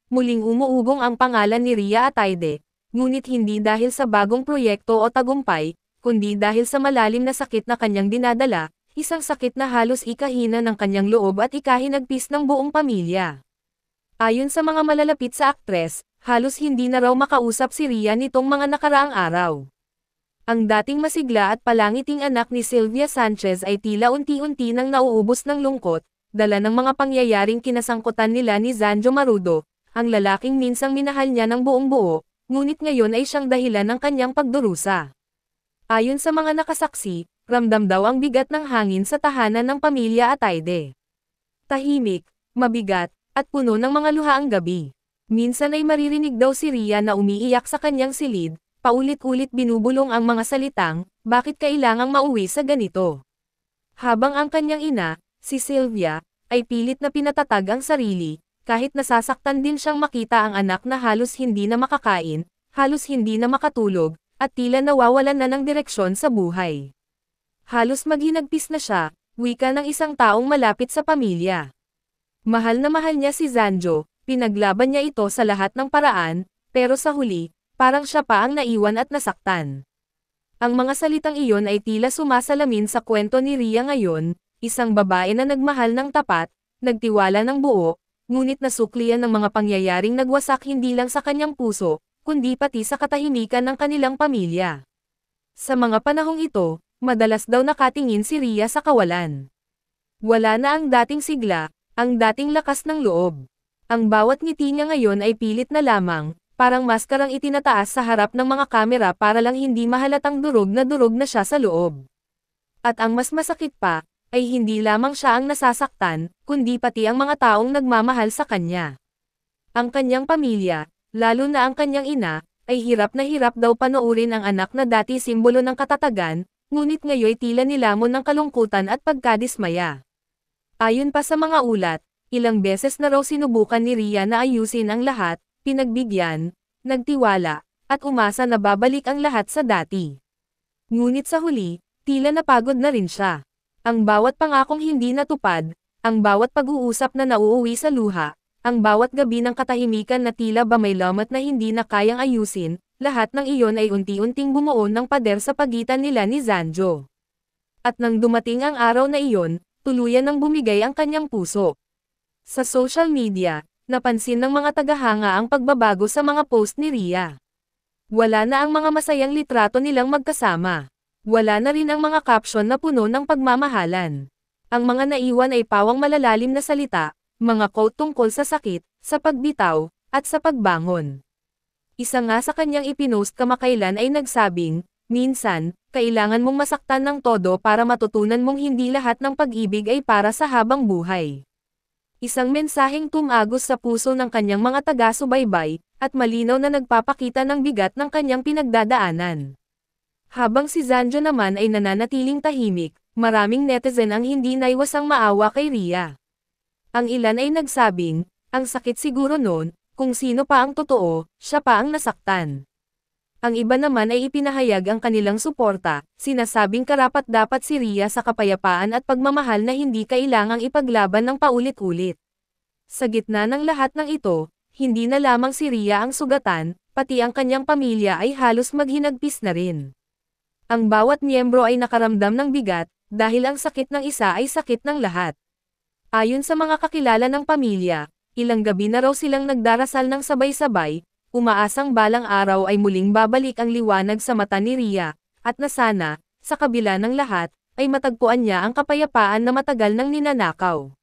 muling umuugong ang pangalan ni Rhea Atayde, ngunit hindi dahil sa bagong proyekto o tagumpay, kundi dahil sa malalim na sakit na kanyang dinadala, isang sakit na halos ikahina ng kanyang loob at ikahinagpis ng buong pamilya. Ayon sa mga malalapit sa aktres, halos hindi na raw makausap si Rhea nitong mga nakaraang araw. Ang dating masigla at palangiting anak ni Sylvia Sanchez ay tila unti-unti nang nauubos ng lungkot, dala ng mga pangyayaring kinasangkutan nila ni Zanjo Marudo, ang lalaking minsang minahal niya ng buong buo, ngunit ngayon ay siyang dahilan ng kanyang pagdurusa. Ayon sa mga nakasaksi, ramdam daw ang bigat ng hangin sa tahanan ng pamilya Atayde. Tahimik, mabigat, at puno ng mga luha ang gabi. Minsan ay maririnig daw si Rhea na umiiyak sa kanyang silid, paulit-ulit binubulong ang mga salitang, bakit kailangang mauwi sa ganito? Habang ang kanyang ina, si Sylvia, ay pilit na pinatatag ang sarili, kahit nasasaktan din siyang makita ang anak na halos hindi na makakain, halos hindi na makatulog, at tila nawawalan na ng direksyon sa buhay. Halos maghinagpis na siya, wika ng isang taong malapit sa pamilya. Mahal na mahal niya si Zanjo, pinaglaban niya ito sa lahat ng paraan, pero sa huli, parang siya pa ang naiwan at nasaktan. Ang mga salitang iyon ay tila sumasalamin sa kwento ni Rhea ngayon, isang babae na nagmahal ng tapat, nagtiwala ng buo, ngunit nasuklian ng mga pangyayaring nagwasak hindi lang sa kanyang puso, kundi pati sa katahimikan ng kanilang pamilya. Sa mga panahong ito, madalas daw nakatingin si Rhea sa kawalan. Wala na ang dating sigla, ang dating lakas ng loob. Ang bawat ngiti niya ngayon ay pilit na lamang, parang maskarang itinataas sa harap ng mga kamera para lang hindi mahalatang durog na siya sa loob. At ang mas masakit pa, ay hindi lamang siya ang nasasaktan, kundi pati ang mga taong nagmamahal sa kanya. Ang kanyang pamilya, lalo na ang kanyang ina, ay hirap na hirap daw panoorin ang anak na dati simbolo ng katatagan, ngunit ngayon tila nilamon ng kalungkutan at pagkadismaya. Ayon pa sa mga ulat, ilang beses na raw sinubukan ni Rhea na ayusin ang lahat, pinagbigyan, nagtiwala, at umasa na babalik ang lahat sa dati. Ngunit sa huli, tila napagod na rin siya. Ang bawat pangakong hindi natupad, ang bawat pag-uusap na nauuwi sa luha, ang bawat gabi ng katahimikan na tila ba may lamat na hindi na kayang ayusin, lahat ng iyon ay unti-unting bumuo ng pader sa pagitan nila ni Zanjo. At nang dumating ang araw na iyon, tuluyan nang bumigay ang kanyang puso. Sa social media, napansin ng mga tagahanga ang pagbabago sa mga post ni Rhea. Wala na ang mga masayang litrato nilang magkasama. Wala na rin ang mga caption na puno ng pagmamahalan. Ang mga naiwan ay pawang malalalim na salita, mga quote tungkol sa sakit, sa pagbitaw, at sa pagbangon. Isa nga sa kanyang ipinost kamakailan ay nagsabing, minsan, kailangan mong masaktan ng todo para matutunan mong hindi lahat ng pag-ibig ay para sa habang buhay. Isang mensaheng tumagos sa puso ng kanyang mga taga-subaybay, at malinaw na nagpapakita ng bigat ng kanyang pinagdadaanan. Habang si Zanjo naman ay nananatiling tahimik, maraming netizen ang hindi naiwasang maawa kay Rhea. Ang ilan ay nagsabing, ang sakit siguro noon, kung sino pa ang totoo, siya pa ang nasaktan. Ang iba naman ay ipinahayag ang kanilang suporta, sinasabing karapat-dapat si Rhea sa kapayapaan at pagmamahal na hindi kailangang ipaglaban ng paulit-ulit. Sa gitna ng lahat ng ito, hindi na lamang si Rhea ang sugatan, pati ang kanyang pamilya ay halos maghinagpis na rin. Ang bawat miyembro ay nakaramdam ng bigat, dahil ang sakit ng isa ay sakit ng lahat. Ayon sa mga kakilala ng pamilya, ilang gabi na raw silang nagdarasal ng sabay-sabay, umaasang balang araw ay muling babalik ang liwanag sa mata ni Rhea, at na sana, sa kabila ng lahat, ay matagpuan niya ang kapayapaan na matagal nang ninanakaw.